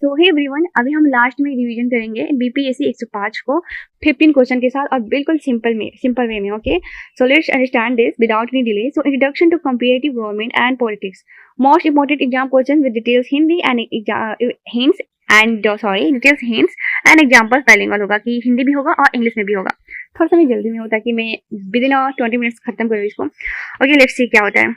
सो hey everyone, अभी हम last में रिवीजन करेंगे बीपीएससी 105 को 15 क्वेश्चन के साथ और बिल्कुल सिंपल वे में। Okay, so let's understand this without any delay. So introduction to comparative government and politics, most important exam question with details Hindi and hints and example bilingual होगा कि हिंदी भी होगा और इंग्लिश में भी होगा। थोड़ा सा मैं जल्दी में होता है कि मैं विद इन 20 मिनट्स खत्म करूँ इसको। ओके, लेट्स सी क्या होता है।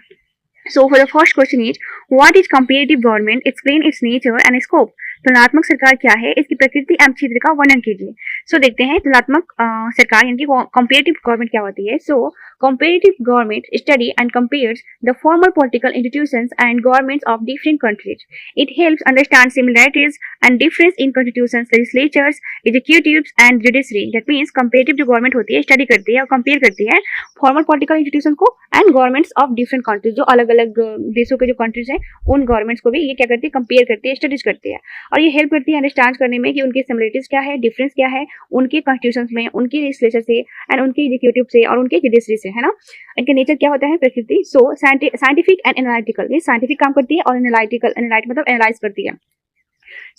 So for the first question is, what is comparative government? Explain its nature and scope. तुलनात्मक सरकार क्या है, इसकी प्रकृति एवं क्षेत्र का वर्णन कीजिए। सो देखते हैं तुलनात्मक सरकार यानी कि कंपेरेटिव गवर्नमेंट क्या होती है। सो comparative government study and compares the former political institutions and governments of different countries. It helps understand similarities and difference in constitutions, legislatures, executives and judiciary. That means comparative जो government होती है study करती है और compare करती है former political institutions को and governments of different countries, जो अलग अलग देशों के जो कंट्रीज हैं उन गवर्नमेंट्स को भी ये क्या करती है, कंपेयर करती है, स्टडीज करती है। और ये हेल्प करती है अंडरस्टैंड करने में कि उनकी सिमिलरिटीज क्या है, डिफरेंस क्या है उनके कॉन्स्टिट्यूशंस में, उनके लेजिस्लेचर से एंड उनके एग्जीक्यूटिव से और उनके जुडिशरी से, है ना। इनके नेचर क्या होता है, प्रकृति। सो साइंटिफिक एंड एनालिटिकल, ये साइंटिफिक काम करती है और एनालिटिकल, एनालाइट मतलब एनालाइज करती है।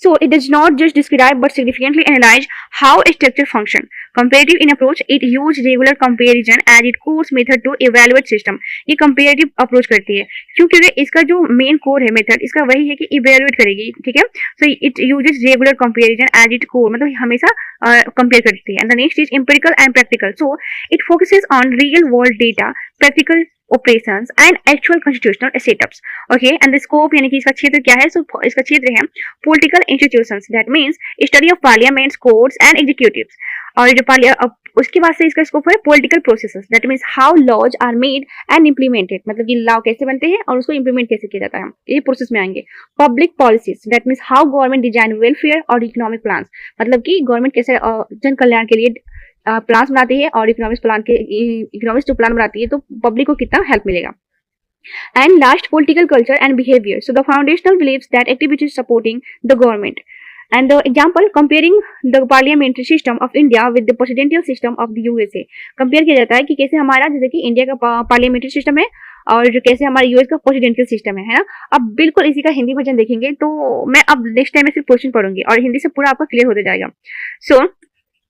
So it does not just describe but significantly analyze how a structure function. Comparative in approach, it use regular comparison as its core method to evaluate system. ये comparative approach करती है क्योंकि इसका जो main core है method इसका वही है कि evaluate करेगी, ठीक है। So it uses regular comparison as its core, मतलब हमेशा compare करती है। And the next is empirical and practical. So it focuses on real world data, practical operations and actual constitutional setups. Okay, and the scope यानी कि इसका क्षेत्र क्या है। So इसका क्षेत्र है political institutions, that means study of parliaments, courts and executives. और जो उसके बाद से इसका स्कोप है political processes, that means how laws are made and implemented, मतलब कि लॉ कैसे बनते हैं और उसको implement कैसे किया जाता है, ये प्रोसेस में आएंगे। Public policies, that means how government design welfare और economic plans, मतलब कि गवर्नमेंट कैसे जन कल्याण के लिए प्लान बनाती है और इकोनॉमिक्स जो प्लान बनाती है तो पब्लिक को कितना हेल्प मिलेगा। And last political culture and behaviour, so the foundational believes that activities supporting the government and the example comparing the parliamentary system of India with the presidential system of the USA. Compare किया जाता है कि कैसे हमारा जैसे कि India का parliamentary system है और जो कैसे हमारा यूएस का प्रेसिडेंशियल सिस्टम है ना। अब बिल्कुल इसी का हिंदी वर्जन देखेंगे तो मैं अब नेक्स्ट टाइम सिर्फ क्वेश्चन पढ़ूंगी और हिंदी से पूरा आपका क्लियर होते जाएगा। सो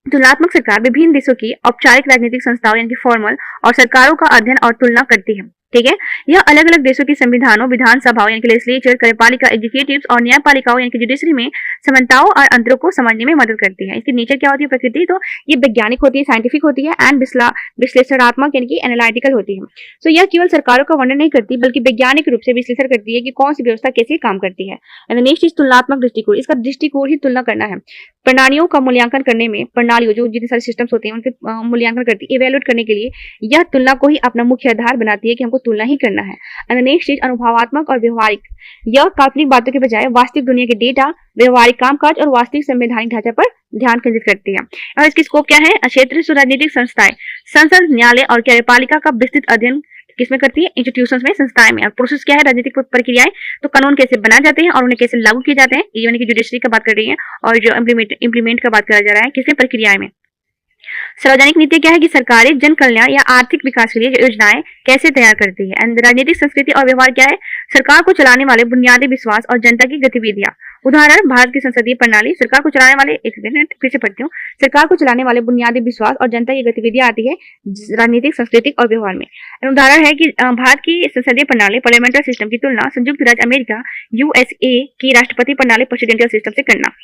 तुलनात्मक सरकार विभिन्न देशों की औपचारिक राजनीतिक संस्थाओं यानी कि फॉर्मल और सरकारों का अध्ययन और तुलना करती है, ठीक है। यह अलग अलग देशों के संविधानों, विधानसभाओं यानी कि लेजिस्लेचर, कार्यपालिका, एग्जीक्यूटिव्स और न्यायपालिकाओं यानी कि जुडिशरी में समानताओं और अंतरों को समझने में मदद करती है। इसकी नेचर क्या होती है, प्रकृति। तो ये वैज्ञानिक होती है, साइंटिफिक होती है एंड विश्लेषणात्मक यानी कि एनालिटिकल होती है। सो यह केवल सरकारों का वर्णन नहीं करती बल्कि वैज्ञानिक रूप से विश्लेषण करती है कि कौन सी व्यवस्था कैसे काम करती है। एंड नेक्स्ट इज तुलनात्मक दृष्टिकोण, इसका दृष्टिकोण ही तुलना करना है। प्रणालियों का मूल्यांकन करने में, प्रणालियों जो जितने सारे सिस्टम्स होते हैं उनके मूल्यांकन करती है, इवेल्युएट करने के लिए यह तुलना को ही अपना मुख्य आधार बनाती है कि हमको तुलना ही करना है। एंड नेक्स्ट चीज अनुभवात्मक और व्यवहारिक, यह काल्पनिक बातों के बजाय वास्तविक दुनिया के डेटा, व्यवहारिक कामकाज और वास्तविक संवैधानिक ढांचे पर ध्यान केंद्रित करती है। और इसकी स्कोप क्या है, क्षेत्र राजनीतिक संस्थाएं, संसद, न्यायालय और कार्यपालिका का विस्तृत अध्ययन किसमें करती है, इंस्टीट्यूशंस में, संस्थाएं में। और प्रोसेस क्या है, राजनीतिक प्रक्रियाएं, तो कानून कैसे बनाए जाते हैं और उन्हें कैसे लागू किए जाते हैं, यानी कि जुडिशरी का बात कर रही है और जो इम्प्लीमेंट का बात करा जा रहा है किसमें, प्रक्रियाएं में। सार्वजनिक नीति क्या है कि सरकारें जन कल्याण या आर्थिक विकास के लिए योजनाएं कैसे तैयार करती है। एंड राजनीतिक संस्कृति और व्यवहार क्या है, सरकार को चलाने वाले बुनियादी विश्वास और जनता की गतिविधियां। उदाहरण, भारत की संसदीय प्रणाली, सरकार को चलाने वाले, एक मिनट फिर से पढ़ती हूँ, सरकार को चलाने वाले बुनियादी विश्वास और जनता की गतिविधियां आती है राजनीतिक, सांस्कृतिक और व्यवहार में। उदाहरण है कि भारत की संसदीय प्रणाली, पार्लियामेंट्री सिस्टम की तुलना संयुक्त राज्य अमेरिका यूएसए की राष्ट्रपति प्रणाली, प्रेसिडेंशियल सिस्टम से करना।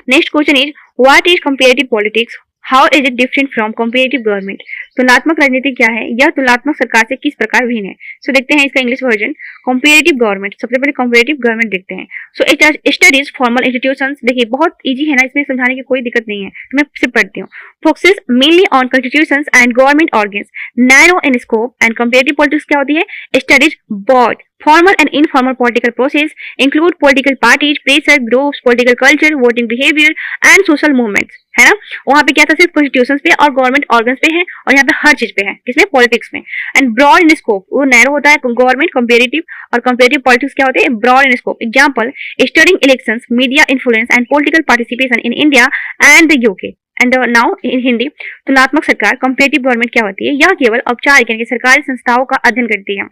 Next question is, what is comparative politics, how is it different from comparative government. तुलनात्मक राजनीति क्या है, यह तुलनात्मक सरकार से किस प्रकार भिन्न है। सो देखते हैं इसका इंग्लिश वर्जन, कंपेरेटिव गवर्नमेंट। सबसे पहले कंपेरेटिव गवर्नमेंट देखते हैं। So it studies formal institutions, देखिए बहुत इजी है ना, इसमें समझाने की कोई दिक्कत नहीं है, तो मैं सिर्फ पढ़ती हूँ। Focuses mainly on constitutions and government organs, narrow in scope. And comparative politics क्या होती है, studies both formal and informal political process, include political parties, pressure groups, political culture, voting behavior and social movements, है ना। वहाँ पे क्या था, सिर्फ कॉन्स्टिट्यूशंस पे और गवर्नमेंट ऑर्गन्स पे है और यहाँ पे हर चीज पे है, किसमें, पॉलिटिक्स में। एंड ब्रॉड इन स्कोप, वो नैरो होता है गवर्नमेंट, कंपेरेटिव और कंपेरेटिव पॉलिटिक्स क्या होते हैं, broad in scope. Example, studying elections, media influence and political participation in India and the UK. And now in Hindi, तुलनात्मक सरकार, कंपेरेटिव गवर्नमेंट क्या होती है, यह केवल औपचारिक यानी कि सरकारी संस्थाओं का अध्ययन करती है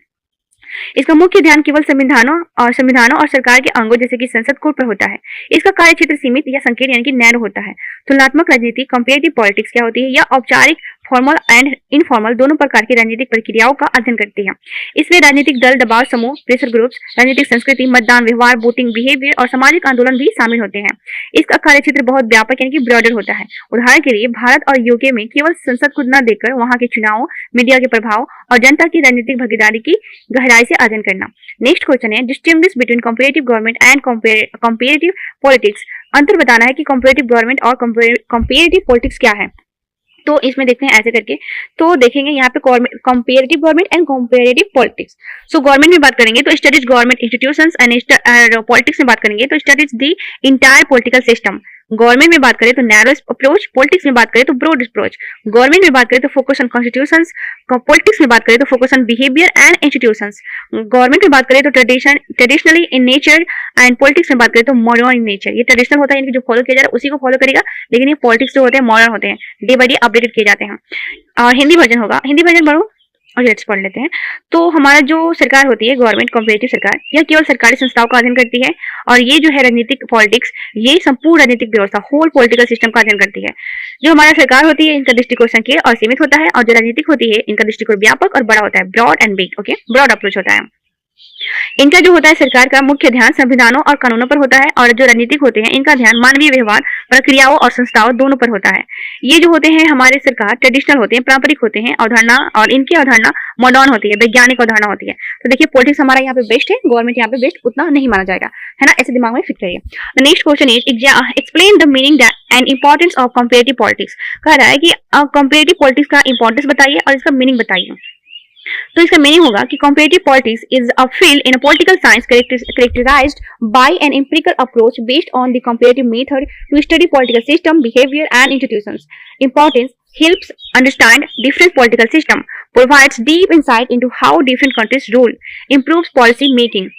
इसका मुख्य ध्यान केवल संविधानों और सरकार के अंगों जैसे कि संसद कोड पर होता है। इसका कार्य क्षेत्र सीमित या संकीर्ण यानी कि नैरो होता है। तुलनात्मक राजनीति कंपेरेटिव पॉलिटिक्स क्या होती है? यह औपचारिक फॉर्मल एंड इनफॉर्मल दोनों प्रकार की राजनीतिक प्रक्रियाओं का अध्ययन करती है। इसमें राजनीतिक दल, दबाव समूह, प्रेशर ग्रुप्स, राजनीतिक संस्कृति, मतदान व्यवहार, वोटिंग बिहेवियर और सामाजिक आंदोलन भी शामिल होते हैं। इसका कार्यक्षेत्र बहुत व्यापक यानी कि ब्रॉडर होता है। उदाहरण के लिए भारत और यूके में केवल संसद को न देखकर वहां के चुनाव, मीडिया के प्रभाव और जनता की राजनीतिक भागीदारी की गहराई से अध्ययन करना। नेक्स्ट क्वेश्चन है distinguish between comparative government and comparative politics. अंतर बताना है कि कंपेरेटिव गवर्नमेंट और कंपेरेटिव पॉलिटिक्स क्या है। तो इसमें देखते हैं ऐसे करके, तो देखेंगे यहाँ पे comparative government and comparative politics. So government में बात करेंगे तो studies government institutions and politics में बात करेंगे तो studies the entire political system. Government में बात करें तो नैरो अप्रोच, पॉलिटिक्स में बात करें तो ब्रॉड अप्रोच। गवर्नमेंट में बात करें तो फोकस ऑन कॉन्स्टिट्यूशंस, पॉलिटिक्स में बात करें तो focus on behaviour and institutions. Government में बात करें तो traditionally in nature and politics में बात करें तो मॉडर्न इन नेचर। ये ट्रेडिशनल होता है यानी कि जो फॉलो किया जा रहा है उसी को फॉलो करेगा, लेकिन ये पॉलिटिक्स जो होते हैं मॉडर्न होते हैं, डे बाय डे अपडेटेड किए जाते हैं। और हिंदी वर्जन होगा, हिंदी वर्जन पढ़ो और लेट्स पढ़ लेते हैं। तो हमारा जो सरकार होती है गवर्नमेंट कंपेरेटिव सरकार, यह केवल सरकारी संस्थाओं का अध्ययन करती है और ये जो है राजनीतिक पॉलिटिक्स, ये संपूर्ण राजनीतिक व्यवस्था होल पॉलिटिकल सिस्टम का अध्ययन करती है। जो हमारा सरकार होती है इनका दृष्टिकोण संकीर्ण और सीमित होता है, और जो राजनीतिक होती है इनका दृष्टिकोण व्यापक और बड़ा होता है, broad and big. Okay, broad approach होता है। इनका जो होता है सरकार का मुख्य ध्यान संविधानों और कानूनों पर होता है, और जो राजनीतिक होते हैं इनका ध्यान मानवीय व्यवहार, प्रक्रियाओं और संस्थाओं दोनों पर होता है। ये जो होते हैं हमारे सरकार ट्रेडिशनल होते हैं, पारंपरिक होते हैं अवधारणा, और इनकी अवधारणा मॉडर्न होती है, वैज्ञानिक अवधारणा होती है। तो देखिए पॉलिटिक्स हमारा यहाँ पे बेस्ट है, गवर्नमेंट यहाँ पे बेस्ट उतना नहीं माना जाएगा, है ना, ऐसे दिमाग में फिट करिए। Next question is explain the meaning and importance of comparative politics. कह रहा है कि कंपेरेटिव पॉलिटिक्स का इंपॉर्टेंस बताइए और इसका मीनिंग बताइए। तो इसका मीनिंग होगा कि comparative politics is a field in political science characterized by an empirical approach based on the comparative method to study political system, behavior and institutions. Importance: helps understand different political system, provides deep insight into how different countries rule, improves policy making.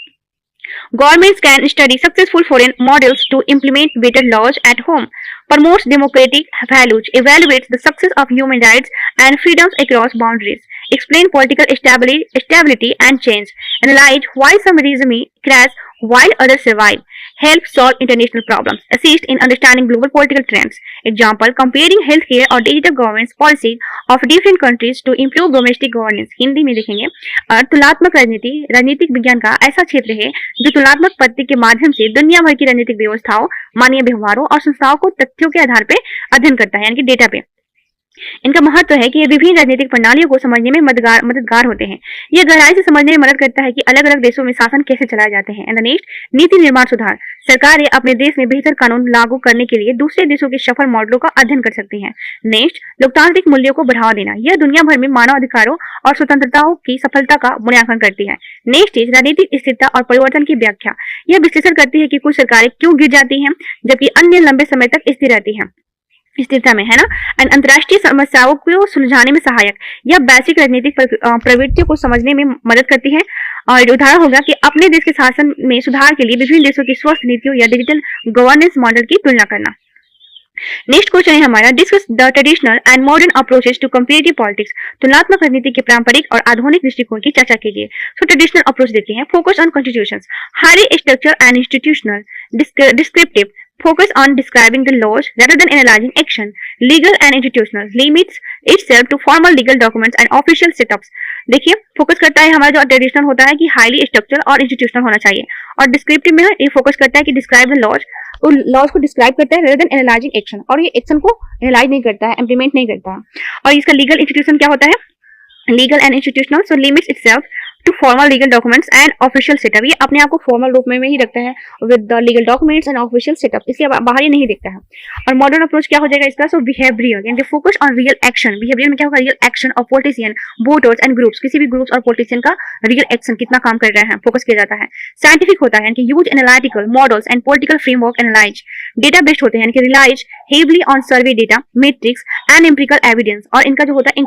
Governments can study successful foreign models to implement better laws at home, promotes democratic values, evaluates the success of human rights and freedoms across boundaries, explain political stability and change, analyze why some regimes crash while others survive, help solve international problems, assist in understanding global political trends. Example: comparing healthcare or digital governance policies of different countries to improve domestic governance. Hindi में देखेंगे तुलनात्मक राजनीति राजनीतिक विज्ञान का ऐसा क्षेत्र है जो तुलनात्मक पद्धति के माध्यम से दुनिया भर की राजनीतिक व्यवस्थाओं, मानवीय व्यवहारों और संस्थाओं को तथ्यों के आधार पर अध्ययन करता है, यानी कि डेटा पे। इनका महत्व है कि ये विभिन्न राजनीतिक प्रणालियों को समझने में मददगार होते हैं। यह गहराई से समझने में मदद करता है कि अलग अलग देशों में शासन कैसे चलाए जाते हैं। एंड नेक्स्ट, नीति निर्माण सुधार। सरकारें अपने देश में बेहतर कानून लागू करने के लिए दूसरे देशों के सफल मॉडलों का अध्ययन कर सकती हैं। नेक्स्ट, लोकतांत्रिक मूल्यों को बढ़ावा देना। यह दुनिया भर में मानव अधिकारों और स्वतंत्रताओं की सफलता का मूल्यांकन करती है। नेक्स्ट इज राजनीतिक स्थिरता और परिवर्तन की व्याख्या। यह विश्लेषण करती है कि कुछ सरकारें क्यों गिर जाती हैं जबकि अन्य लंबे समय तक स्थिर रहती हैं, स्थिरता में, है ना। एंड अंतर्राष्ट्रीय समस्याओं को सुलझाने में सहायक। यह वैश्विक राजनीतिक प्रवृत्तियों को समझने में मदद करती है। और उदाहरण होगा कि अपने देश के शासन में सुधार के लिए विभिन्न देशों की स्वस्थ नीतियों या डिजिटल गवर्नेंस मॉडल की तुलना करना। नेक्स्ट क्वेश्चन है हमारा discuss the traditional and modern approaches to comparative politics. तुलनात्मक राजनीति के पारंपरिक और आधुनिक दृष्टिकोण की चर्चा कीजिए। सो ट्रेडिशनल अप्रोच देखते हैं। Focus on constitutions, highly structure and institutional, descriptive, focus on describing the laws rather than analyzing action, legal and institutional, limits itself to formal legal documents and official setups। देखिए focus करता है हमारा जो traditional होता है कि highly structural और institutional होना चाहिए, और डिस्क्रिप्टिव में ये फोकस करता है कि डिस्क्राइब द लॉज को डिस्क्राइब करता है रेदर देन एनालाइजिंग एक्शन, और ये एक्शन को एनालाइज नहीं करता है, इम्प्लीमेंट नहीं करता है। और इसका लीगल इंस्टीट्यूशन क्या होता है, legal and institutional, so limits itself to formal legal documents and official setup. ये अपने आप को फॉर्मल रूप में ही रखता है with the legal documents and official setup, इसके बाहर ही नहीं दिखता है। और मॉडर्न अप्रोच क्या हो जाएगा इसका, सो बिहेवियर यानी focus on real action. Behaviour में क्या होगा, real action of politician, voters and groups, किसी भी ग्रुप्स और पॉलिटिशियन का रियल एक्शन कितना काम कर रहे हैं फोकस किया जाता है। साइंटिफिक होता है यानी use analytical models and political framework analyse. Data based होते हैं यानी कि relies heavily on survey data, metrics and empirical evidence. और इनका जो होता है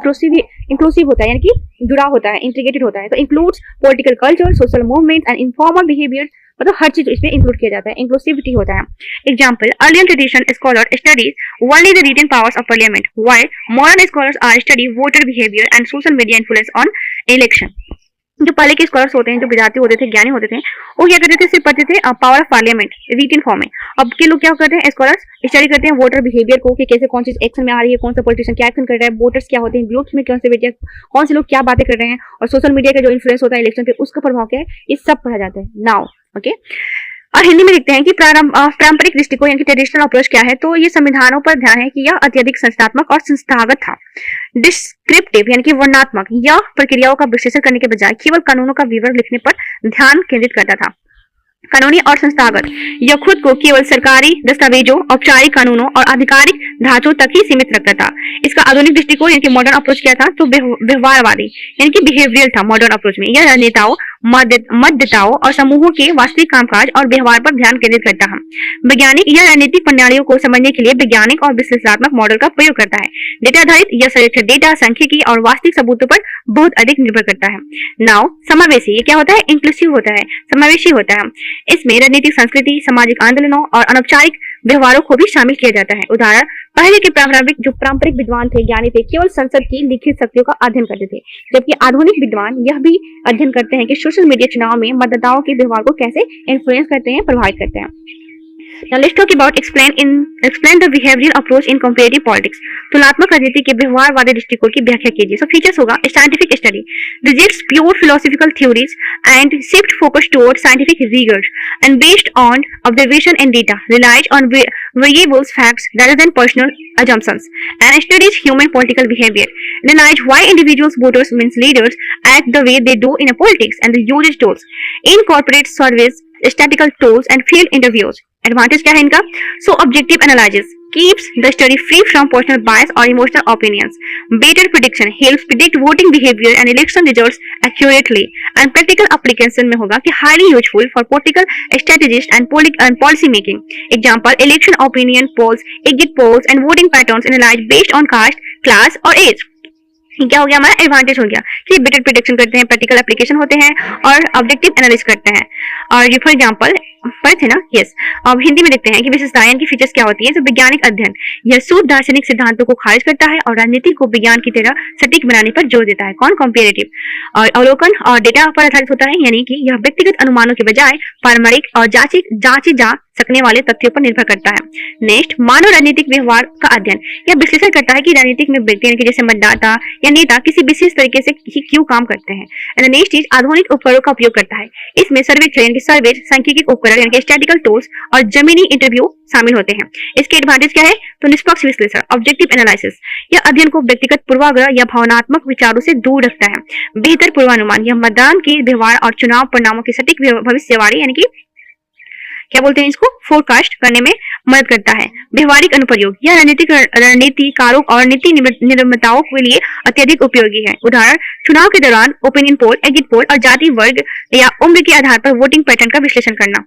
इंक्लूसिव होता है यानी कि जुड़ा होता है, इंटीग्रेटेड होता है। तो includes political culture, social movement and informal behaviour, मतलब हर चीज इसमें इंक्लूड किया जाता है, इंक्लूसिविटी होता है। Example, earlier tradition scholar studies only the written powers of parliament, while modern scholars are study voter behaviour and social media influence on election. जो पहले के स्कॉलर्स होते हैं, जो विद्यार्थी होते थे, ज्ञानी होते थे, वो क्या करते थे, सिर्फ पढ़ते थे power of parliament written form में। अब के लोग क्या करते हैं, स्कॉलर्स स्टडी करते हैं वोटर बिहेवियर को, कि कैसे कौन चीज एक्शन में आ रही है, कौन सा पॉलिटिशियन क्या एक्शन कर रहा है, वोटर्स क्या होते हैं, ग्रुप्स में कौन से बेटे, कौन से लोग क्या बातें कर रहे हैं, और सोशल मीडिया का जो इन्फ्लुएंस होता है इलेक्शन पे, उसका प्रभाव क्या है, ये सब पढ़ा जाता है नाउ। ओके, और हिंदी में लिखते हैं कि पारंपरिक दृष्टिकोण यानी कि ट्रेडिशनल अप्रोच क्या है, तो ये संविधानों पर ध्यान है कि यह अत्यधिक संस्थात्मक और संस्थागत था। डिस्क्रिप्टिव यानी कि वर्णनात्मक यह प्रक्रियाओं का विश्लेषण करने के बजाय केवल कानूनों का विवरण लिखने पर ध्यान केंद्रित करता था। कानूनी और संस्थागत यह खुद को केवल सरकारी दस्तावेजों, औपचारिक कानूनों और आधिकारिक ढांचों तक ही सीमित रखता था। इसका आधुनिक दृष्टिकोण यानी कि मॉडर्न अप्रोच क्या था, तो व्यवहारवादी यानी कि बिहेवियर था मॉडर्न अप्रोच में। यह नेताओं, मध्यताओं और समूहों के वास्तविक कामकाज और व्यवहार पर ध्यान केंद्रित करता है। वैज्ञानिक यह राजनीतिक प्रणालियों को समझने के लिए वैज्ञानिक और विश्लेषणात्मक मॉडल का प्रयोग करता है। डेटा आधारित यह सर्वेक्षण डेटा, सांख्यिकी और वास्तविक सबूतों पर बहुत अधिक निर्भर करता है। नाउ समावेशी ये क्या होता है, इंक्लूसिव होता है, समावेशी होता है। इसमें राजनीतिक संस्कृति, सामाजिक आंदोलनों और अनौपचारिक व्यवहारों को भी शामिल किया जाता है। उदाहरण, पहले के पारंपरिक विद्वान थे, ज्ञानी थे, केवल संसद की लिखित शक्तियों का अध्ययन करते थे, जबकि आधुनिक विद्वान यह भी अध्ययन करते हैं कि सोशल मीडिया चुनाव में मतदाताओं के व्यवहार को कैसे इन्फ्लुएंस करते हैं, प्रभावित करते हैं। Now let's talk about explain the behavioral approach in comparative politics. तुलनात्मक राजनीति के व्यवहारवादी दृष्टिकोण की व्याख्या कीजिए। So features होगा scientific study, rejects pure philosophical theories and shift focus toward scientific rigor, and based on observation and data, relies on variables facts rather than personal assumptions, and studies human political behavior, analyze why individuals voters means leaders act the way they do in a politics, and uses tools, incorporates surveys, statistical tools and field interviews. Advantage क्या है इनका, सो objective analysis keeps the study free from personal bias or emotional opinions. Better prediction helps predict voting behavior and election results accurately. And practical application में होगा कि highly useful for political strategists and policy making. Example, election opinion polls, exit polls and voting patterns analyzed based on caste, class और age. क्या हो गया, हमारा advantage हो गया कि बेटर प्रिडिक्शन करते हैं, प्रैक्टिकल एप्लीकेशन होते हैं और ऑब्जेक्टिव एनालिसिस करते हैं। और फॉर एग्जांपल पढ़े थे ना, यस। अब हिंदी में देखते हैं कि विशेषताएं की फीचर्स क्या होती है। तो वैज्ञानिक अध्ययन यह शुद्ध दार्शनिक सिद्धांतों को खारिज करता है और राजनीति को विज्ञान की तरह सटीक बनाने पर जोर देता है। कौन, कंपेरेटिव और अवलोकन और डेटा पर आधारित होता है, यानी कि यह व्यक्तिगत अनुमानों के बजाय पारंपरिक और जांची जा सकने वाले तथ्यों पर निर्भर करता है। नेक्स्ट, मानव राजनीतिक व्यवहार का अध्ययन यह विश्लेषण करता है कि राजनीतिक में व्यक्ति यानी कि जैसे मतदाता या नेता किसी विशेष तरीके से क्यों काम करते हैं। एंड नेक्स्ट चीज, आधुनिक उपकरणों का उपयोग करता है। इसमें सर्वेक्षण यानी कि सर्वे, सांख्यिकी उपकरण यानी कि स्टैटिस्टिकल टूल्स और जमीनी इंटरव्यू शामिल होते हैं। इसके एडवांटेज क्या है, तो निष्पक्ष विश्लेषण, ऑब्जेक्टिव एनालिसिस, यह अध्ययन को व्यक्तिगत पूर्वाग्रह या भावनात्मक विचारों से दूर रखता है। बेहतर पूर्वानुमान, यह मतदान के व्यवहार और चुनाव परिणामों की सटीक भविष्यवाणी यानी कि क्या बोलते हैं इसको, फोरकास्ट करने में मदद करता है। व्यवहारिक अनुप्रयोग, यह रणनीतिकारों और नीति निर्माताओं के लिए अत्यधिक उपयोगी है। उदाहरण, चुनाव के दौरान ओपिनियन पोल, एग्जिट पोल और जाति, वर्ग या उम्र के आधार पर वोटिंग पैटर्न का विश्लेषण करना।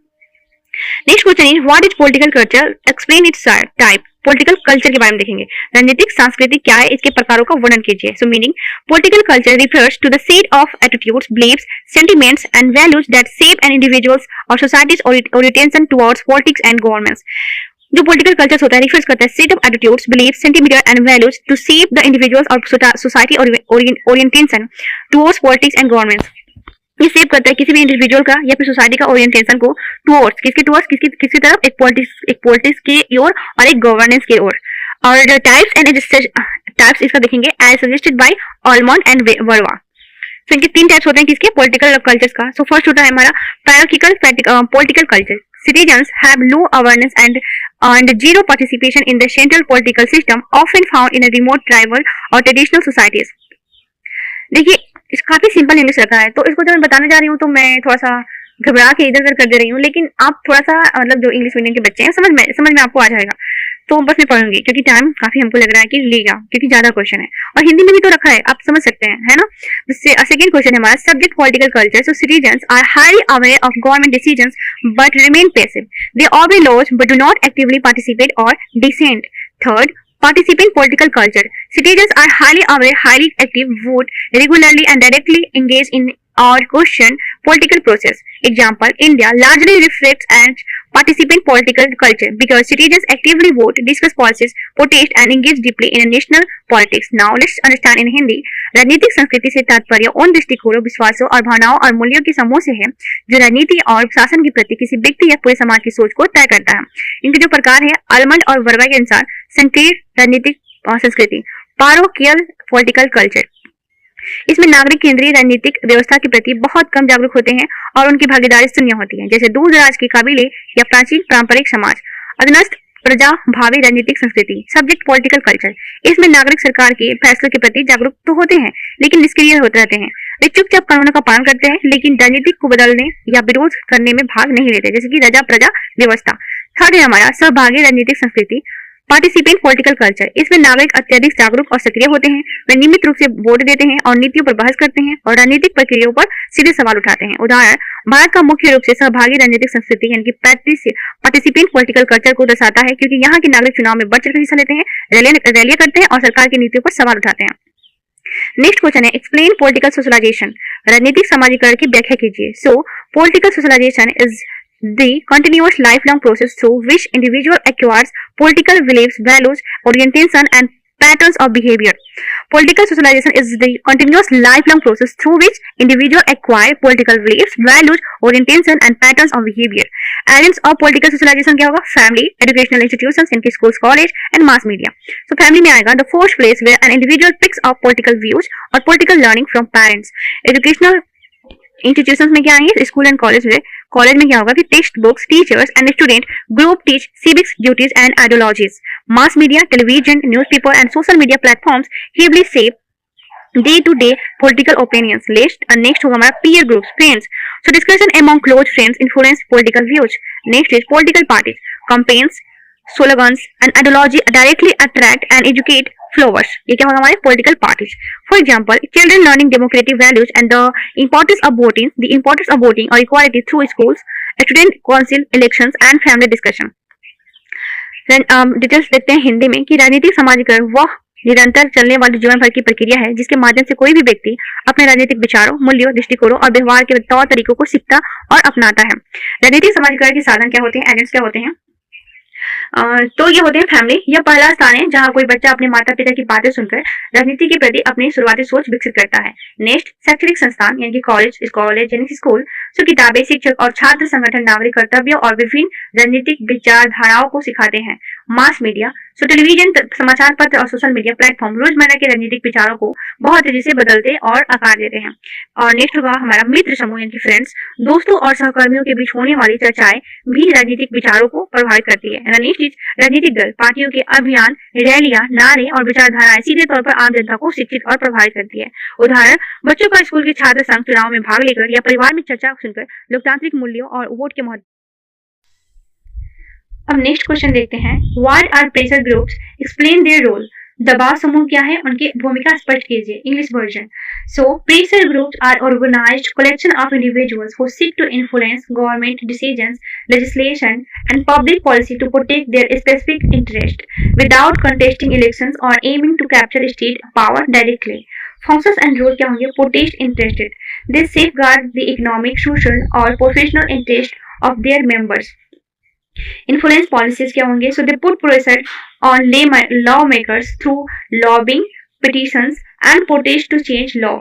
Next question is what is political culture, explain it's type. Political culture के बारे में देखेंगे। राजनीतिक संस्कृति क्या है, इसके प्रकारों का वर्णन कीजिए। So meaning, political culture refers to the set of attitudes, beliefs, sentiments and values that shape an individuals or societies orientation towards politics and governments. जो पॉलिटिकल कल्चर होता है रिफर्स करता है set of attitudes, beliefs, sentiment and values to shape the individuals or society orientation towards politics and governments. ये shape करता है किसी भी इंडिविजुअल का या फिर सोसाइटी का ओरिएंटेशन को टुवर्ड्स किसकी तरफ, एक पॉलिटिक्स की ओर और एक गवर्नेंस की ओर। और टाइप्स इसका देखेंगे as suggested by Almond and Verba. तो इनके 3 टाइप्स होते हैं किसके, पॉलिटिकल कल्चर्स का। सो फर्स्ट होता है हमारा parochial political culture. Citizens have low awareness and zero participation in the central political system, often found in a remote tribal or traditional societies. देखिए काफी सिंपल इंग्लिश रखा है, तो इसको जब मैं बताने जा रही हूँ तो मैं थोड़ा सा घबरा के इधर उधर कर दे रही हूँ, लेकिन आप थोड़ा सा मतलब जो इंग्लिश मीडियम के बच्चे हैं समझ में आपको आ जाएगा। तो बस मैं पढ़ूंगी क्योंकि टाइम काफी हमको लग रहा है कि लेगा, क्योंकि ज्यादा क्वेश्चन है और हिंदी में भी तो रखा है, आप समझ सकते हैं, है ना। सेकंड क्वेश्चन है हमारा subject political culture. So citizens are highly aware of government decisions but remain passive, they obey laws but do not actively participate or dissent. Third, participant political culture. Citizens are highly active, vote regularly and directly engage in or question political process. Example, India largely reflects and participant political culture because citizens actively vote, discuss policies, protest and engage deeply in national politics. Now let's understand in Hindi. राजनीतिक संस्कृति से तात्पर्य उन दृष्टिकोणों, विश्वासों और भावनाओं और मूल्यों के समूह से है जो राजनीति और शासन के प्रति किसी व्यक्ति या पूरे समाज की सोच को तय करता है। इनके जो प्रकार है आलमंड और वर्मा के अनुसार संकीर्ण राजनीतिक संस्कृति, पारोकियल पॉलिटिकल कल्चर। इसमें नागरिक केंद्रीय राजनीतिक व्यवस्था के प्रति बहुत कम जागरूक होते हैं और उनकी भागीदारी शून्य होती है, जैसे दूर दराज की काबिले या प्राचीन पारंपरिक समाज। अधीनस्थ प्रजा भावी राजनीतिक संस्कृति, सब्जेक्ट पॉलिटिकल कल्चर। इसमें नागरिक सरकार के फैसलों के प्रति जागरूक तो होते हैं लेकिन निष्क्रिय होते रहते हैं। वे चुपचाप कानूनों का पालन करते हैं लेकिन राजनीतिक को बदलने या विरोध करने में भाग नहीं लेते, जैसे कि राजा प्रजा व्यवस्था। थर्ड है हमारा सहभागी राजनीतिक संस्कृति, पार्टिसिपेंट पॉलिटिकल कल्चर। इसमें नागरिक अत्यधिक जागरूक और सक्रिय होते हैं। वे नियमित रूप से वोट देते हैं और नीतियों पर बहस करते हैं और राजनीतिक प्रक्रियाओं पर सीधे सवाल उठाते हैं। उदाहरण भारत का मुख्य रूप से सहभागी राजनीतिक संस्कृति यानी कि पार्टिसिपेंट पॉलिटिकल कल्चर को दर्शाता है, क्योंकि यहाँ के नागरिक चुनाव में बढ़ चढ़कर हिस्सा लेते हैं, रैलियां करते हैं और सरकार की नीतियों पर सवाल उठाते हैं। नेक्स्ट क्वेश्चन है एक्सप्लेन पॉलिटिकल सोशलाइजेशन। राजनीतिक समाजीकरण की व्याख्या कीजिए। So political socialisation is the continuous lifelong process through which individual acquires political beliefs, values, orientation and patterns of behavior. Political socialization is the continuous lifelong process through which individual acquire political beliefs, values, orientation and patterns of behavior. Elements of political socialization क्या होगा? Family, educational institutions इनके schools, college and mass media. So family में आएगा the first place where an individual picks up political views or political learning from parents. Educational institutions में क्या आएंगे? School and college में। College में क्या होगा कि text books, teachers and student group teach civics duties and ideologies. Mass media, television, newspaper and social media platforms heavily shape day to day political opinions. Next होगा हमारा peer groups, friends. So discussion among close friends influence political views. Next is political parties, campaigns, slogans and ideology directly attract and educate followers. ये क्या होगा हमारे political parties. For example, children learning democratic values and the importance of voting or equality through schools, student council elections and family discussion. Details देखते हैं हिंदी में कि राजनीतिक समाजीकरण वह निरंतर चलने वाली जीवन भर की प्रक्रिया है जिसके माध्यम से कोई भी व्यक्ति अपने राजनीतिक विचारों, मूल्यों, दृष्टिकोणों और व्यवहार के तौर तरीकों को सीखता और अपनाता है। राजनीतिक समाजीकरण के साधन क्या होते हैं? एजेंट्स क्या होते हैं? तो ये होते हैं फैमिली। यह पहला स्थान है जहाँ कोई बच्चा अपने माता पिता की बातें सुनकर राजनीति के प्रति अपनी शुरुआती सोच विकसित करता है। नेक्स्ट शैक्षणिक संस्थान यानी कि कॉलेज यानी कि स्कूल। सो किताबें, शिक्षक और छात्र संगठन नागरिक कर्तव्यों और विभिन्न राजनीतिक विचारधाराओं को सिखाते हैं। मास मीडिया, सो टेलीविजन, समाचार पत्र और सोशल मीडिया प्लेटफॉर्म रोजमर्रा के राजनीतिक विचारों को बहुत तेजी से बदलते और आकार देते हैं। और नेक्स्ट होगा हमारा मित्र समूह यानी कि फ्रेंड्स। दोस्तों और सहकर्मियों के बीच होने वाली चर्चाएं भी राजनीतिक विचारों को प्रभावित करती है। नेक्स्ट इज राजनीतिक दल, पार्टियों के अभियान, रैलियां, नारे और विचारधाराएं सीधे तौर पर आम जनता को शिक्षित और प्रभावित करती है। उदाहरण बच्चों का स्कूल के छात्र संघ चुनाव में भाग लेकर या परिवार में चर्चा सुनकर लोकतांत्रिक मूल्यों और वोट के महत्व। अब नेक्स्ट क्वेश्चन देखते हैं what are pressure groups, explain their role. दबाव समूह क्या है, उनकी भूमिका स्पष्ट कीजिए। English version. So pressure groups are organised collection of individuals who seek to influence government decisions, legislation and public policy to protect their specific interest without contesting elections or aiming to capture state power directly. Functions and role क्या होंगे? Protest interested. They safeguard the economic, social or professional interest of their members. Influence policies क्या होंगे? So they put pressure on lawmakers through lobbying, petitions and protest to change law.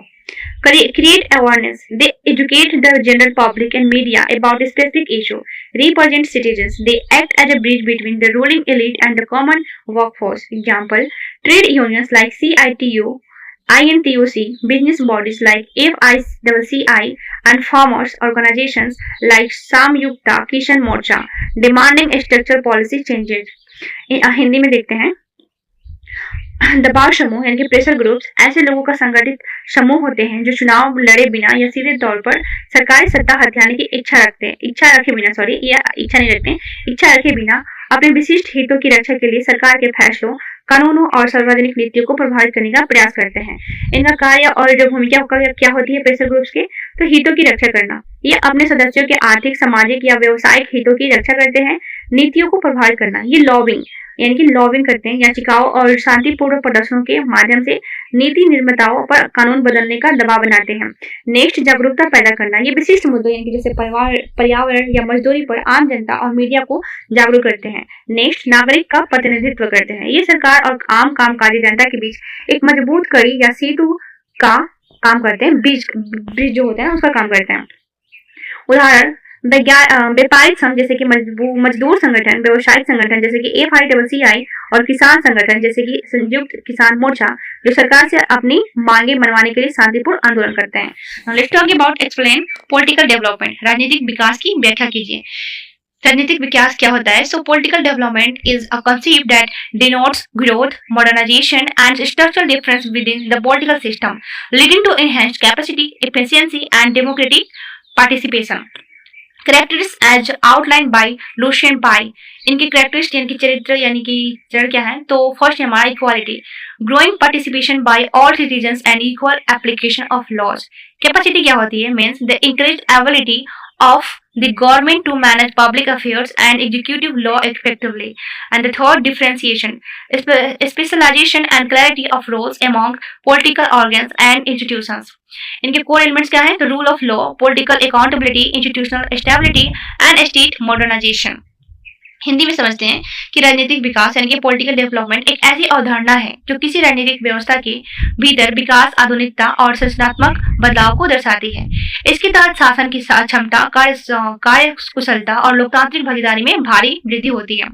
Create awareness. They educate the general public and media about a specific issue. Represent citizens. They act as a bridge between the ruling elite and the common workforce. Example, trade unions like CITU, INTUC, business bodies like FICCI and farmers organizations like Samyukta Kisan Morcha demanding structural policy changes. Hindi में देखते हैं दबाव समूह यानी कि pressure groups ऐसे लोगों का संगठित समूह होते हैं जो चुनाव लड़े बिना या सीधे तौर पर सरकारी सत्ता हथियाने की इच्छा रखे बिना अपने विशिष्ट हितों की रक्षा के लिए सरकार के फैसलों, कानूनों और सार्वजनिक नीतियों को प्रभावित करने का प्रयास करते हैं। इनका कार्य और जो भूमिका क्या होती है प्रेशर ग्रुप्स के, तो हितों की रक्षा करना। ये अपने सदस्यों के आर्थिक, सामाजिक या व्यवसायिक हितों की रक्षा करते हैं। नीतियों को प्रभावित करना, ये लॉबिंग यानी कि लॉबिंग करते हैं, याचिकाओं और शांतिपूर्ण प्रदर्शनों के माध्यम से नीति निर्माताओं पर कानून बदलने का दबाव बनाते हैं। नेक्स्ट, जागरूकता पैदा करना। ये विशिष्ट मुद्दों यानी कि जैसे पर्यावरण या मजदूरी पर आम जनता और मीडिया को जागरूक करते हैं। नेक्स्ट, नागरिक का प्रतिनिधित्व करते हैं। ये सरकार और आम कामकाजी जनता के बीच एक मजबूत कड़ी या सेतु का काम करते हैं, ब्रिज जो होता है उसका काम करते हैं। उदाहरण, व्यापारिक संघ जैसे कि मजदूर संगठन, व्यवसायिक संगठन जैसे कि FICCI और किसान संगठन जैसे कि संयुक्त किसान मोर्चा, जो सरकार से अपनी मांगे मनवाने के लिए शांतिपूर्ण आंदोलन करते हैं। Now let's talk about explain political development. राजनीतिक विकास की व्याख्या कीजिए। राजनीतिक विकास क्या होता है? So political development is a concept that denotes growth, modernization and structural difference within the political system, leading to enhanced capacity, efficiency and democratic participation. Characteristics as outlined by Lucian Pye. इनके characteristics यानी कि चरित्र यानी कि चरण क्या है? तो फर्स्ट है हमारा equality, growing participation by all citizens and equal application of laws. Capacity क्या होती है? Means the increase ability of the government to manage public affairs and executive law effectively. And the third, differentiation, specialization and clarity of roles among political organs and institutions. इनके core elements क्या है? तो rule of law, political accountability, institutional stability and state modernization. Hindi में समझते हैं कि राजनीतिक विकास यानी कि पॉलिटिकल डेवलपमेंट एक ऐसी अवधारणा है जो किसी राजनीतिक व्यवस्था के भीतर विकास, आधुनिकता और संरचनात्मक बदलाव को दर्शाती है। इसके तहत शासन की क्षमता, कार्य कुशलता और लोकतांत्रिक भागीदारी में भारी वृद्धि होती है।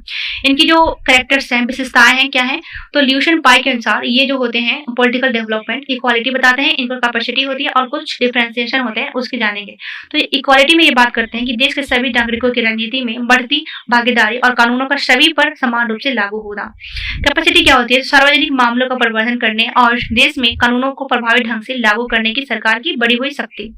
इनकी जो कैरेक्टर्स हैं, विशेषताएं हैं क्या है? तो ल्यूशन पाई के अनुसार ये जो होते हैं पॉलिटिकल डेवलपमेंट, इक्वालिटी बताते हैं, इनको कैपेसिटी होती है और कुछ डिफरेंशिएशन होते हैं, उसके जानेंगे। तो इक्वालिटी में ये बात करते हैं कि देश के सभी नागरिकों की राजनीति में बढ़ती भागीदारी और कानूनों का सभी पर समान रूप से लागू होना। कैपेसिटी क्या होती है? सार्वजनिक मामलों का प्रबंधन करने और देश में कानूनों को प्रभावी ढंग से लागू करने की सरकार की बढ़ी हुई शक्ति।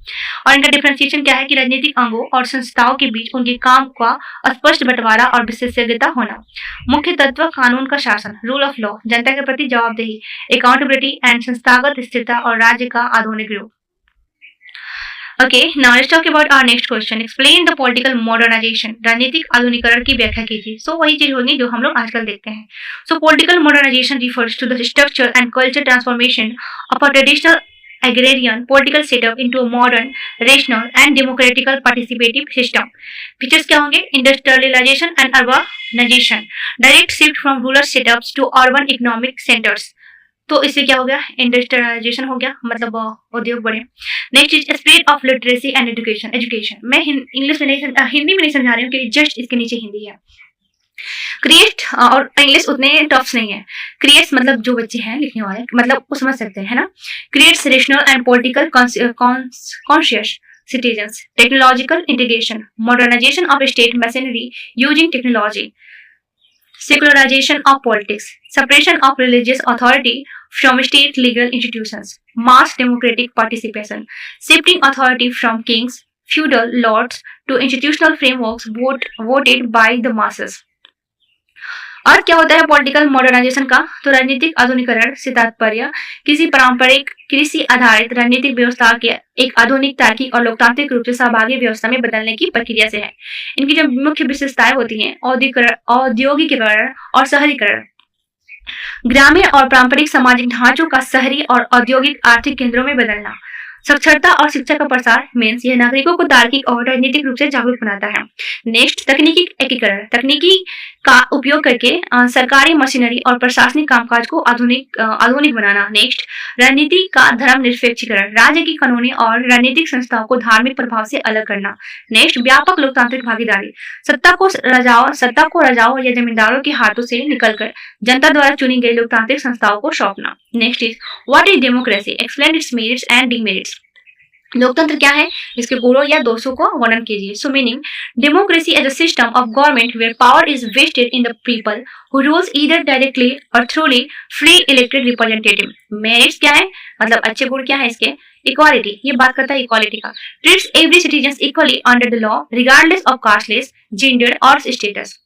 और इनका डिफरेंशिएशन क्या है? कि राजनीतिक अंगों और संस्थाओं के बीच उनके काम का स्पष्ट बंटवारा और विशेषज्ञता होना। मुख्य तत्व, कानून का शासन, रूल ऑफ लॉ, जनता के प्रति जवाबदेही, अकाउंटेबिलिटी एंड संस्थागत स्थिरता और राज्य का आधुनिक रूप। Okay, now let's talk about our next question. Explain the political modernization. राजनीतिक आधुनिकीकरण की व्याख्या कीजिए। So वही चीज होगी जो हम लोग आजकल देखते हैं। So political modernization refers to the structure and culture transformation of a traditional agrarian political setup into a modern, rational and democratical participative system. Features क्या होंगे? Industrialization and urbanization. Direct shift from rural setups to urban economic centers. तो इससे क्या हो गया? Industrialisation हो गया, मतलब उद्योग बढ़े। Next is spread of literacy and education. मैं इंग्लिश में नहीं हिंदी में नहीं समझा रही हूँ क्योंकि जस्ट इसके नीचे हिंदी है। क्रिएट और इंग्लिश उतने टफ्स नहीं है। क्रिएट्स मतलब जो बच्चे हैं लिखने वाले, मतलब वो समझ सकते हैं, है ना। Creates rational and political conscious citizens, technological integration, modernization of state machinery using technology, secularization of politics, separation of religious authority from state legal institutions, mass democratic participation, shifting authority from kings, feudal lords to institutional frameworks voted by the masses. और क्या होता है political modernisation का? तो राजनीतिक आधुनिकीकरण से तात्पर्य किसी पारंपरिक कृषि आधारित राजनीतिक व्यवस्था के एक आधुनिक, तार्किक और लोकतांत्रिक रूप से सहभागी व्यवस्था में बदलने की प्रक्रिया से है। इनकी जो मुख्य विशेषताएं होती हैं, औद्योगिकीकरण और शहरीकरण, ग्रामीण और पारंपरिक सामाजिक ढांचों का शहरी और औद्योगिक आर्थिक केंद्रों में बदलना, साक्षरता और शिक्षा का प्रसार मीन्स यह नागरिकों को तार्किक और राजनीतिक रूप से जागरूक बनाता है। नेक्स्ट, तकनीकी एकीकरण, तकनीकी का उपयोग करके सरकारी मशीनरी और प्रशासनिक कामकाज को आधुनिक बनाना। नेक्स्ट, राजनीति का धर्मनिरपेक्षीकरण, राज्य की कानूनी और राजनीतिक संस्थाओं को धार्मिक प्रभाव से अलग करना। नेक्स्ट, व्यापक लोकतांत्रिक भागीदारी, सत्ता को राजाओं या जमींदारों के हाथों से निकलकर जनता द्वारा चुनी गई लोकतांत्रिक संस्थाओं को सौंपना। Next is what is democracy, explain it's merits and demerits. लोकतंत्र क्या है, इसके गुणों या दोषों को वर्णन कीजिए। So meaning, democracy as a system of government where power is vested in the people who rules either directly or through free elected representative. Merits क्या है, मतलब अच्छे गुण क्या है इसके? इक्वालिटी, ये बात करता है इक्वालिटी का। Treats every citizen equally under the law regardless of casteless, gender और स्टेटस।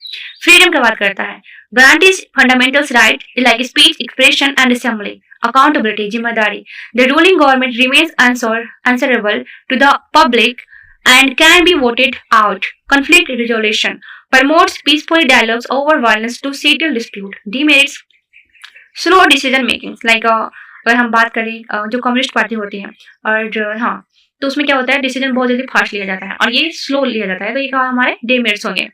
फ्रीडम की बात करता है। Guarantees fundamental right like speech, expression and assembly. Accountability, जिम्मेदारी, the ruling government remains answerable to the public and can be voted out. Conflict resolution, promotes peaceful dialogues over violence to settle dispute. Demerits slow decision making like अगर हम बात करें जो communist party होती है और हाँ, तो उसमें क्या होता है, डिसीजन बहुत जल्दी फास्ट लिया जाता है और ये स्लो लिया जाता है, तो ये कहा हमारे डेमेरिट्स होंगे.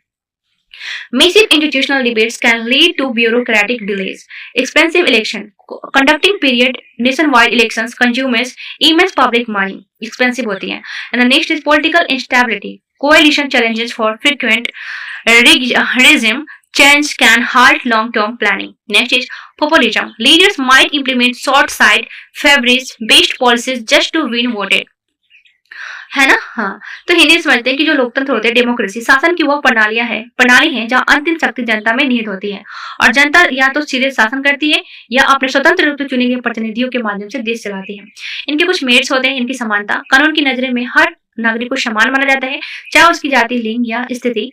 Massive institutional debates can lead to bureaucratic delays. Expensive election. Conducting period nationwide elections consumes immense public money. Expensive होती है. And the next is political instability. Coalition challenges for frequent regime change can halt long-term planning. Next is populism. Leaders might implement short-sighted, favorites-based policies just to win voted. है ना. हाँ, तो हिंदी समझते हैं कि जो लोकतंत्र होते हैं, डेमोक्रेसी शासन की वो प्रणाली है जहाँ अंतिम शक्ति जनता में निहित होती है और जनता या तो सीधे शासन करती है या अपने स्वतंत्र रूप से चुने गए प्रतिनिधियों के माध्यम से देश चलाती है. इनके कुछ मेरिट्स होते हैं. इनकी समानता. कानून की नजरे में हर नागरिक को समान माना जाता है, चाहे उसकी जाति, लिंग या स्थिति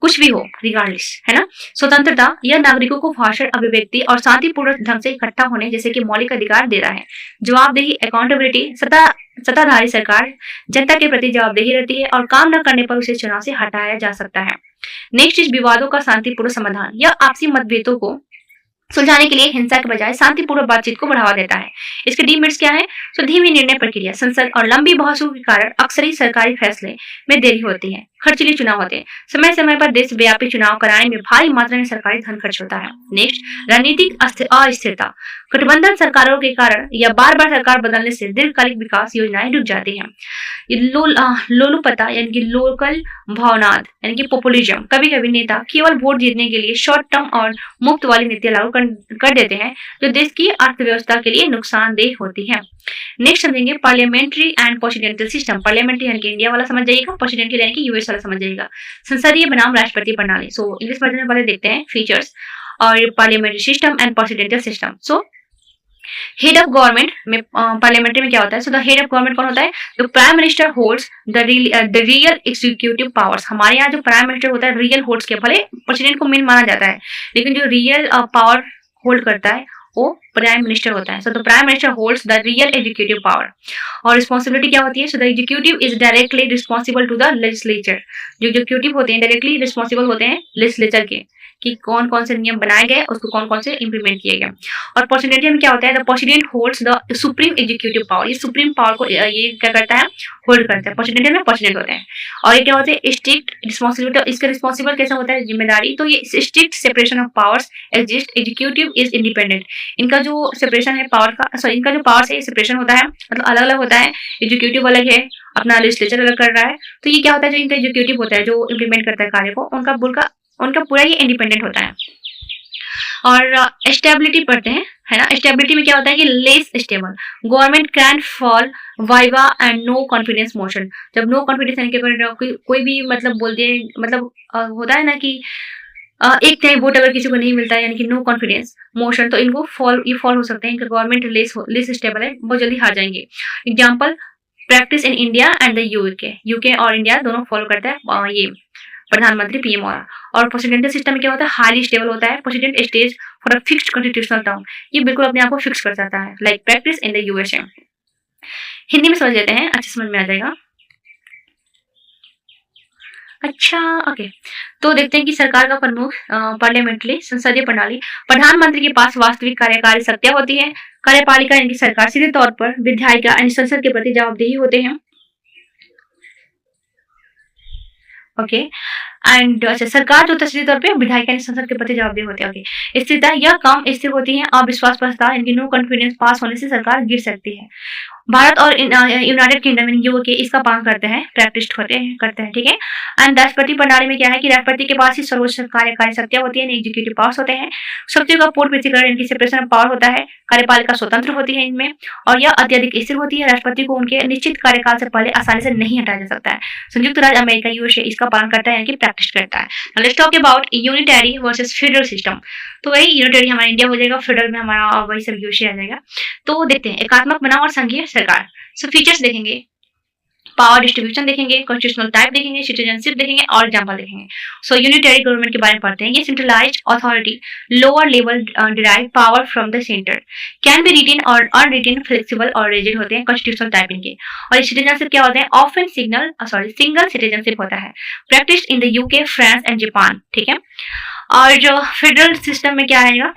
कुछ भी हो, रिगार्डलेस, है ना. स्वतंत्रता यह नागरिकों को भाषण, अभिव्यक्ति और शांतिपूर्ण ढंग से इकट्ठा होने जैसे कि मौलिक अधिकार दे रहा है. जवाबदेही, अकाउंटेबिलिटी. सत्ताधारी सरकार जनता के प्रति जवाबदेही रहती है और काम न करने पर उसे चुनाव से हटाया जा सकता है. नेक्स्ट इज विवादों का शांतिपूर्ण समाधान. यह आपसी मतभेदों को सुलझाने के लिए हिंसा के बजाय शांतिपूर्ण बातचीत को बढ़ावा देता है. इसके डीमेरिट्स क्या है? तो धीमी निर्णय प्रक्रिया, संसद और लंबी बहसों के कारण अक्सर ही सरकारी फैसले में देरी होती है. खर्चीले चुनाव होते हैं. समय समय पर देशव्यापी चुनाव कराने में भारी मात्रा में सरकारी धन खर्च होता है. नेक्स्ट, रणनीतिक अस्थिरता. गठबंधन सरकारों के कारण या बार बार सरकार बदलने से दीर्घकालिक विकास योजनाएं रुक जाती हैं. लोलुपता यानी कि लोकल भावनाद यानी कि पॉपुलिज्म. कभी कभी नेता केवल वोट जीतने के लिए शॉर्ट टर्म और मुफ्त वाली नीतियां लागू कर देते हैं जो देश की अर्थव्यवस्था के लिए नुकसानदेह होती है. नेक्स्ट समझेंगे parliamentary and presidential system. Parliamentary यानी कि इंडिया वाला समझ जाइएगा, प्रेसिडेंशियल यानी कि यूएस वाला समझ जाइएगा. संसदीय बनाम राष्ट्रपति प्रणाली. सो इंग्लिश वर्जन में पहले देखते हैं फीचर्स और parliamentary system and presidential system. So head of government में पार्लियामेंट्री में क्या होता है? So the head of government कौन होता है? The prime minister holds the real executive powers. हमारे यहाँ जो प्राइम मिनिस्टर होता है रियल होल्ड्स के, भले प्रेसिडेंट को मेन माना जाता है लेकिन जो रियल पावर होल्ड करता है वो प्राइम मिनिस्टर होता है. So the prime minister holds the real executive power. और रिस्पॉन्सिबिलिटी क्या होती है? So the executive is directly responsible to the legislature. जो एग्जीक्यूटिव होते हैं डायरेक्टली रिस्पॉन्सिबल होते हैं लेजिस्लेचर के कि कौन कौन से नियम बनाए गए, उसको कौन कौन से इंप्लीमेंट किए गए. और प्रेसिडेंट में क्या होता है? The president holds the supreme executive power. ये सुप्रीम पावर को ये क्या करता है? होल्ड करता है. प्रेसिडेंट में प्रेसिडेंट होते हैं. और ये क्या होते हैं? Strict responsibility. इसका रिस्पॉन्सिबल कैसे होता है? जिम्मेदारी. तो ये strict separation of powers exist. Executive is independent. इनका जो सेपरेशन है पावर का, सॉरी इनका जो पावर है सेपरेशन होता है, मतलब अलग अलग होता है. एग्जीक्यूटिव अलग है, अपना लेजिस्लेचर अलग कर रहा है. तो ये क्या होता है? जो इनका एग्जीक्यूटिव होता है जो इंप्लीमेंट करता है कार्य को, उनका पूरा ही इंडिपेंडेंट होता है. और स्टेबिलिटी पढ़ते हैं, है ना. स्टेबिलिटी में क्या होता है कि less stable. Government can fall via a and no confidence motion. जब नो कॉन्फिडेंस यानी कि कोई भी मतलब बोल दिए, मतलब होता है ना कि एक टाइम वोट अगर किसी को नहीं मिलता है यानी कि नो कॉन्फिडेंस मोशन, तो इनको फॉल हो सकते हैं. इनका गवर्नमेंट लेस स्टेबल है, बहुत जल्दी हार जाएंगे. Example practice in India and the UK और इंडिया दोनों फॉलो करता है ये प्रधानमंत्री पीएम. और प्रेसिडेंशियल सिस्टम में क्या होता है? हाईली स्टेबल होता है. President stage for a fixed constitutional term. ये बिल्कुल अपने आप को फिक्स कर सकता है, like practice in the USA. Hindi में समझ लेते हैं, अच्छे समझ में आ जाएगा. अच्छा, ओके. तो देखते हैं कि सरकार का प्रमुख पार्लियामेंट्री संसदीय प्रणाली. प्रधानमंत्री के पास वास्तविक कार्यकारी शक्तियां होती है. कार्यपालिका यानी कि सरकार सीधे तौर पर विधायिका यानी संसद के प्रति जवाबदेही होते हैं. ओके. एंड अच्छा, सरकार जो सीधे तौर पे विधायक यानी संसद के प्रति जवाबदेह होते हैं. ओके. स्थिरता, यह कम स्थिर होती है. अविश्वास प्रस्ताव यानी कि नो कॉन्फिडेंस पास होने से सरकार गिर सकती है. भारत और यूनाइटेड किंगडम यूके इसका पालन करते हैं, प्रैक्टिस करते हैं. ठीक है. एंड राष्ट्रपति प्रणाली में क्या है कि राष्ट्रपति के पास ही सर्वोच्च कार्यकारी शक्तियां होती है, एग्जीक्यूटिव पावर्स होते हैं. शक्तियों का पूर्ण पृथक्करण यानी कि सेपरेशन ऑफ पावर होता है. कार्यपालिका स्वतंत्र होती है इनमें और यह अत्यधिक स्थिर होती है. राष्ट्रपति को उनके निश्चित कार्यकाल से पहले आसानी से नहीं हटाया जा सकता है. संयुक्त राज्य अमेरिका यूएसए इसका पालन करता है यानी कि प्रैक्टिस करता है. Let's talk about unitary versus federal system. तो वही यूनिटरी हमारा इंडिया हो जाएगा, फेडरल में हमारा वही सब यूएसए आ जाएगा. तो देखते हैं एकात्मक बनाम और संघीय सरकार. सो फीचर्स देखेंगे. पावर डिस्ट्रीब्यूशन देखेंगे, कॉन्स्टिट्यूशनल टाइप देखेंगे, सिटीजनशिप देखेंगे और एग्जाम्पल देखेंगे। सो यूनिटरी गवर्नमेंट के बारे में पढ़ते हैं। ये centralised authority, lower level derive power from the centre, can be written और अनरिटेन, फ्लेक्सिबल और रिजिड होते हैं कॉन्स्टिट्यूशनल टाइप इनके। और सिटीजनशिप क्या होते हैं? ऑफन सिंगल सिटीजनशिप होता है, practice in the UK, France and Japan, ठीक है। और जो फेडरल सिस्टम में क्या आएगा?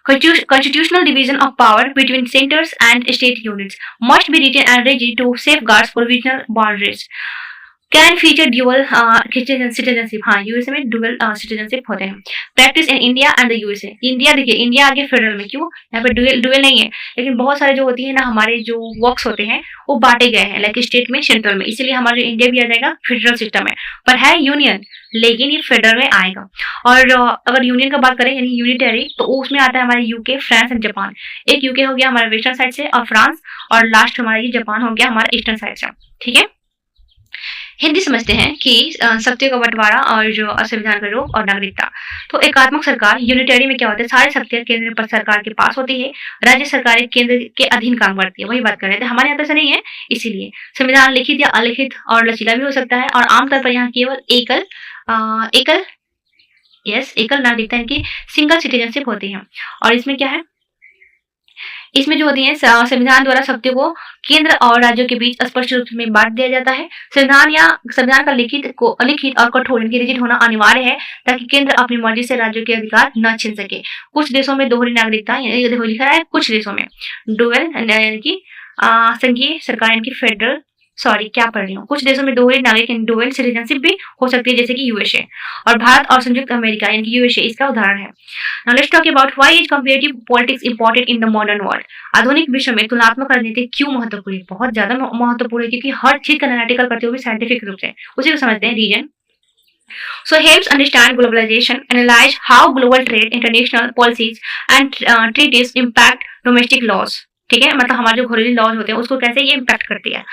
Constitutional division of power between centers and state units must be written and rigid to safeguard provisional boundaries. Can feature dual citizenship, हाँ USA में dual citizenship होते हैं। Practice in India and the USA, India देखिए India आगे federal में, क्यों? यहाँ पे ड्यूअल नहीं है, लेकिन बहुत सारे जो होती है ना हमारे जो वर्क्स होते हैं वो बांटे गए हैं, लाइक स्टेट में, सेंट्रल में, इसीलिए हमारा इंडिया भी आ जाएगा फेडरल सिस्टम में, पर है यूनियन, लेकिन ये फेडरल में आएगा। और अगर यूनियन का बात करें यानी यूनिटरी, तो उसमें आता है हमारे यूके, फ्रांस एंड जापान। एक यूके हो गया हमारा वेस्टर्न साइड से और फ्रांस, और लास्ट हमारा ये जापान हो गया हमारा ईस्टर्न साइड से, ठीक है। हिंदी समझते हैं कि सत्य का बंटवारा और जो असंविधान का रूप और नागरिकता। तो एकात्मक सरकार यूनिटरी में क्या होता है? सारे सत्य केंद्र पर सरकार के पास होती है, राज्य सरकारें केंद्र के अधीन काम करती है, वही बात कर रहे थे। हमारे यहाँ तो ऐसा नहीं है, इसीलिए संविधान लिखित या अलिखित और लचीला भी हो सकता है। और आमतौर पर यहाँ केवल एकल नागरिकता इनकी सिंगल सिटीजनशिप होती है। और इसमें क्या है? इसमें जो होती है संविधान द्वारा सत्य को केंद्र और राज्यों के बीच स्पष्ट रूप में बांट दिया जाता है। संविधान का लिखित और कठोर इनकी रिजिड होना अनिवार्य है, ताकि केंद्र अपनी मर्जी से राज्यों के अधिकार न छीन सके। कुछ देशों में दोहरी नागरिकता, देखो लिखा है कुछ देशों में डुअल, यानी कि संघीय सरकार इनकी फेडरल, क्या पढ़ रही हूँ, कुछ देशों में दोहरी नागरिक डुअल सिटीजनशिप भी हो सकती है, जैसे कि यूएसए। और भारत और संयुक्त अमेरिका यानी कि यूएसए इसका उदाहरण है। Now let's talk about why is comparative politics important in the modern world. आधुनिक विश्व में तुलनात्मक राजनीति क्यों महत्वपूर्ण है? बहुत ज्यादा महत्वपूर्ण है, क्योंकि हर चीज का एनालिटिकल करते हुए साइंटिफिक रूप से, उसी को समझते हैं reason. So helps understand globalization, analyze how global trade, international policies and treaties impact domestic laws. ठीक है, मतलब हमारे जो घरेलू लॉज होते हैं उसको कैसे ये इम्पैक्ट करती है।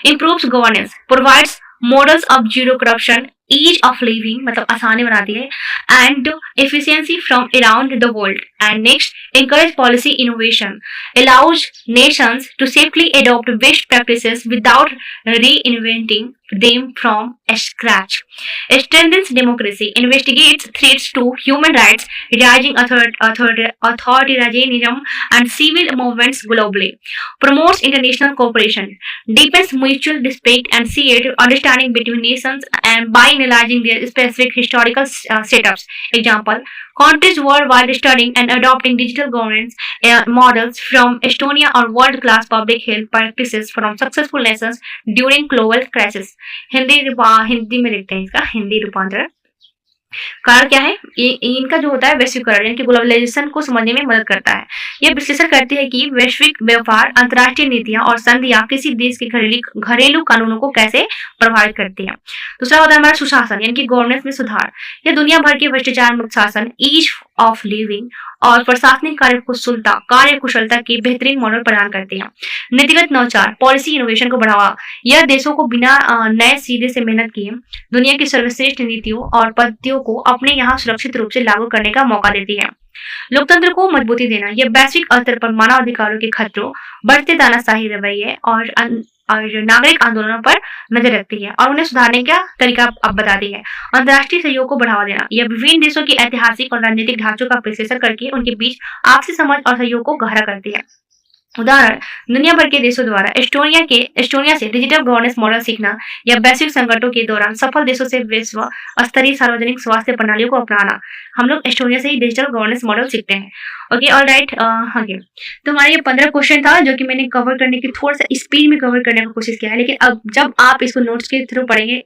Improves governance, provides models of zero corruption, ease of living, मतलब आसानी बनाती है, and efficiency from around the world. And next, encourage policy innovation, allows nations to safely adopt best practices without reinventing them from scratch, strengthens democracy, investigates threats to human rights, rising authoritarianism and civil movements globally, promotes international cooperation, deepens mutual respect and shared understanding between nations, and by analyzing their specific historical setups. Example, countries worldwide studying and adopting digital governance models from Estonia or world-class public health practices from successful nations during global crisis. Hindi में लिखते हैं इसका हिंदी रूपांतरण। कारण क्या है? इनका जो होता है वैश्वीकरण यानी कि ग्लोबलाइजेशन को समझने में मदद करता है। यह विश्लेषण करती है कि वैश्विक व्यापार, अंतर्राष्ट्रीय नीतियां और संधियां किसी देश के घरेलू कानूनों को कैसे प्रभावित करती हैं। दूसरा होता है हमारा सुशासन यानी कि गवर्नेंस में सुधार। यह दुनिया भर के भ्रष्टाचार मुक्त शासन, ईज ऑफ लिविंग और प्रशासनिक कार्यकुशलता की बेहतरीन मॉडल प्रदान करती है। नीतिगत नवाचार, पॉलिसी इनोवेशन को बढ़ावा। यह देशों को बिना नए सिरे से मेहनत किए दुनिया की सर्वश्रेष्ठ नीतियों और पद्धतियों को अपने यहाँ सुरक्षित रूप से लागू करने का मौका देती है। लोकतंत्र को मजबूती देना, यह वैश्विक स्तर पर मानव अधिकारों के खतरों, बढ़ते तानाशाही रवैये और नागरिक आंदोलनों पर नजर रखती है और उन्हें सुधारने का तरीका अब बताती है। अंतर्राष्ट्रीय सहयोग को बढ़ावा देना, यह विभिन्न देशों की ऐतिहासिक और राजनीतिक ढांचों का विश्लेषण करके उनके बीच आपसी समझ और सहयोग को गहरा करती है। उदाहरण, दुनिया भर के देशों द्वारा एस्टोनिया से डिजिटल गवर्नेंस मॉडल सीखना या वैश्विक संकटों के दौरान सफल देशों से विश्व स्तरीय सार्वजनिक स्वास्थ्य प्रणालियों को अपनाना। हम लोग एस्टोनिया से ही डिजिटल गवर्नेंस मॉडल सीखते हैं। Okay, all right. ओके, तो हमारा ये 15 क्वेश्चन था जो कि मैंने कवर करने की थोड़ा सा स्पीड में कवर करने की कोशिश किया है, लेकिन अब जब आप इसको नोट्स के थ्रू पढ़ेंगे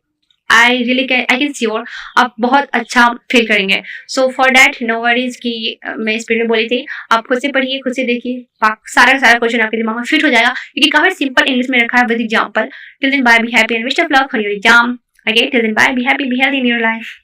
आई कैन श्योर आप बहुत अच्छा फील करेंगे। So for that no worries कि मैं स्पीड में बोली थी, आप खुद से पढ़िए, खुद से देखिए, सारा क्वेश्चन आपके दिमाग में फिट हो जाएगा, क्योंकि काफी सिंपल इंग्लिश में रखा है with example. Till then bye, be happy and best of luck for your exam. Again till then bye, be happy, be healthy in your life.